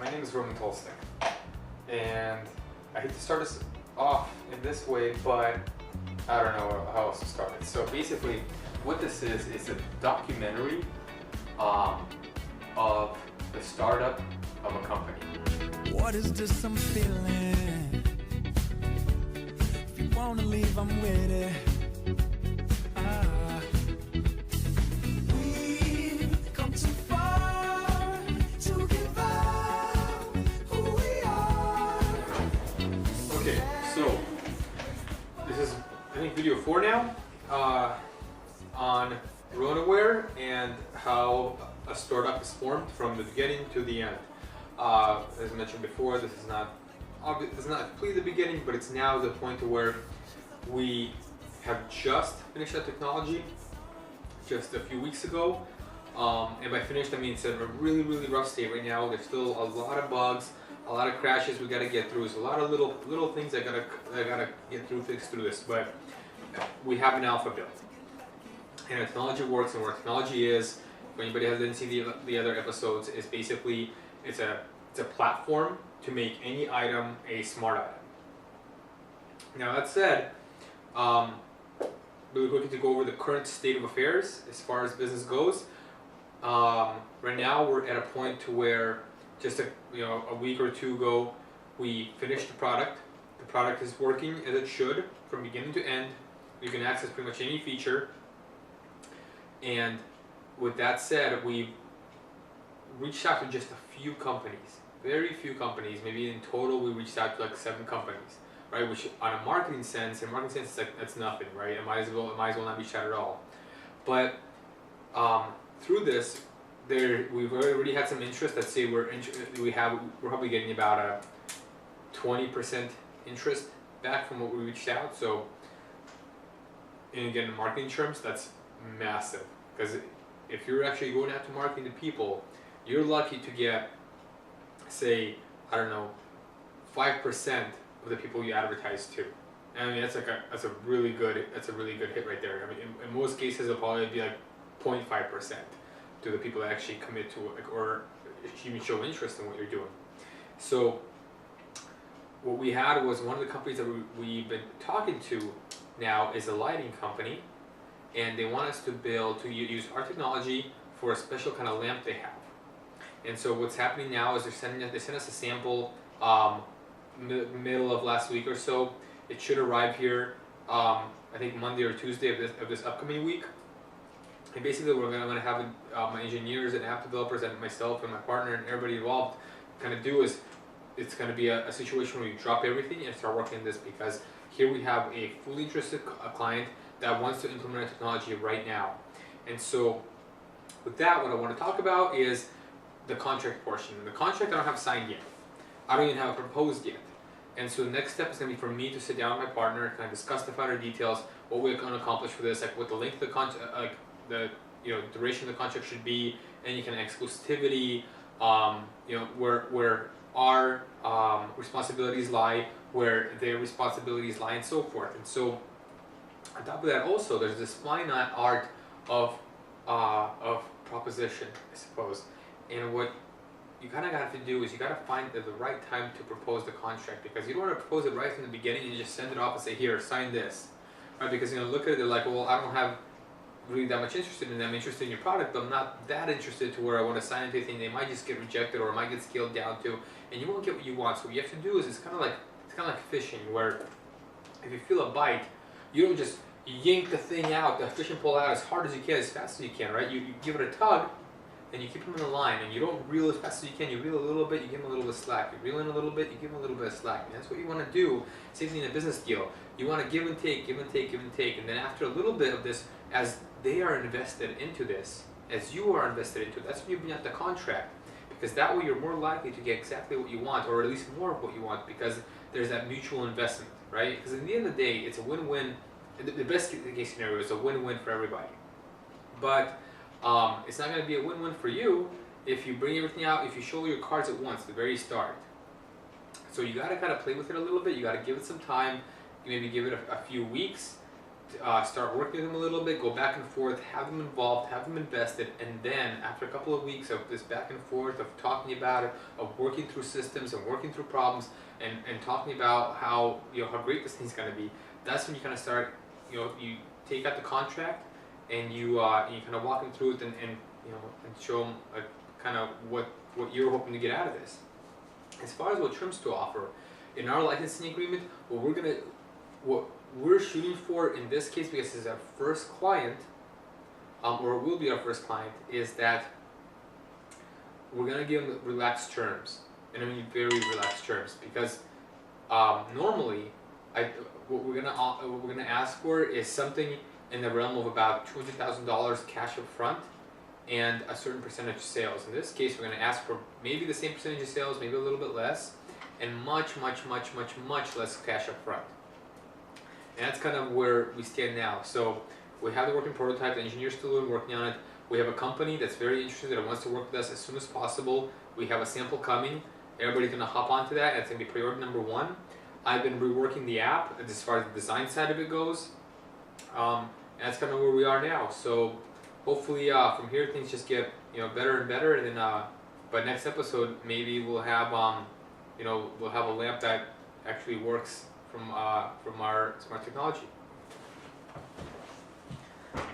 My name is Roman Tolstek, and I hate to start us off in this way, but I don't know how else to start it. So basically, what this is a documentary of the startup of a company. What is this I'm feeling? If you wanna leave, I'm with it. We've come too far to give up who we are. Okay, so this is I think video 4 now on Ronaware and how a startup is formed from the beginning to the end. As mentioned before, this is not completely the beginning, but it's now the point to where we have just finished that technology just a few weeks ago. And by finished, I mean it's in a really, really rough state right now. There's still a lot of bugs, a lot of crashes we got to get through. There's a lot of little things I gotta get through, fix through this. But we have an alpha built, and our technology works. And where technology is, if anybody hasn't seen the other episodes, is basically it's a platform to make any item a smart item. Now that said, really quickly to go over the current state of affairs as far as business goes. Right now we're at a point to where just a week or two ago we finished the product. The product is working as it should from beginning to end. You can access pretty much any feature. And with that said, we've reached out to just a few companies, very few companies. Maybe in total we reached out to like 7 companies, right? Which on a marketing sense, it's like that's nothing, right? It might as well not reach out at all. But through this, we've already had some interest. Let's say we're probably getting about a 20% interest back from what we reached out. So, and again, in marketing terms, that's massive, because if you're actually going out to marketing to people, you're lucky to get, say, I don't know, 5% of the people you advertise to. And I mean that's a really good hit right there. I mean in most cases it'll probably be like 0.5% to the people that actually commit to it or even show interest in what you're doing. So what we had was one of the companies that we've been talking to now is a lighting company, and they want us to use our technology for a special kind of lamp they have. And so what's happening now is they sent us a sample middle of last week or so. It should arrive here I think Monday or Tuesday of this upcoming week. And basically what I'm going to have my engineers and app developers and myself and my partner and everybody involved kind of do is it's going to be a situation where you drop everything and start working on this, because here we have a fully interested client that wants to implement our technology right now. And so with that, what I want to talk about is the contract portion. The contract I don't have signed yet. I don't even have it proposed yet. And so the next step is going to be for me to sit down with my partner, kind of discuss the finer details, what we're going to accomplish for this, like what the length of the contract, like the duration of the contract should be, any kind of exclusivity, where our responsibilities lie, where their responsibilities lie, and so forth. And so on top of that, also there's this fine art of proposition, I suppose. And what you kind of got to do is you got to find the right time to propose the contract, because you don't want to propose it right from the beginning and just send it off and say, here, sign this, right? Because look at it, they're like, well, I don't have really that much interest in it. I'm interested in your product, but I'm not that interested to where I want to sign into anything. They might just get rejected, or it might get scaled down to, and you won't get what you want. So what you have to do is it's kind of like fishing, where if you feel a bite, you don't just yank the thing out, the fishing pole out as hard as you can, as fast as you can, right? You give it a tug, and you keep them in the line, and you don't reel as fast as you can. You reel a little bit, you give them a little bit of slack. You reel in a little bit, you give them a little bit of slack. And that's what you want to do. Same thing in a business deal. You want to give and take, give and take, give and take. And then after a little bit of this, as they are invested into this, as you are invested into it, that's when you bring out the contract. Because that way you're more likely to get exactly what you want, or at least more of what you want, because there's that mutual investment, right? Because at the end of the day, it's a win-win. The best case scenario is a win-win for everybody. But it's not going to be a win-win for you if you bring everything out, if you show your cards at once, the very start. So you got to kind of play with it a little bit. You got to give it some time. You maybe give it a few weeks, start working with them a little bit, go back and forth, have them involved, have them invested, and then after a couple of weeks of this back and forth of talking about it, of working through systems and working through problems, and talking about how how great this thing's going to be, that's when you kind of start, you take out the contract and you kind of walk them through it, and and show them kind of what you're hoping to get out of this. As far as what trims to offer, in our licensing agreement, what we're shooting for in this case, because it's our first client, or it will be our first client, is that we're gonna give them relaxed terms, and I mean very relaxed terms, because normally, what we're gonna ask for is something in the realm of about $200,000 cash up front, and a certain percentage of sales. In this case, we're going to ask for maybe the same percentage of sales, maybe a little bit less, and much less cash up front. And that's kind of where we stand now. So we have the working prototype, the engineer's still working on it. We have a company that's very interested, that wants to work with us as soon as possible. We have a sample coming. Everybody's going to hop onto that. That's going to be priority number one. I've been reworking the app as far as the design side of it goes. And that's kind of where we are now. So hopefully from here things just get better and better, and then by next episode maybe we'll have we'll have a lamp that actually works from our smart technology.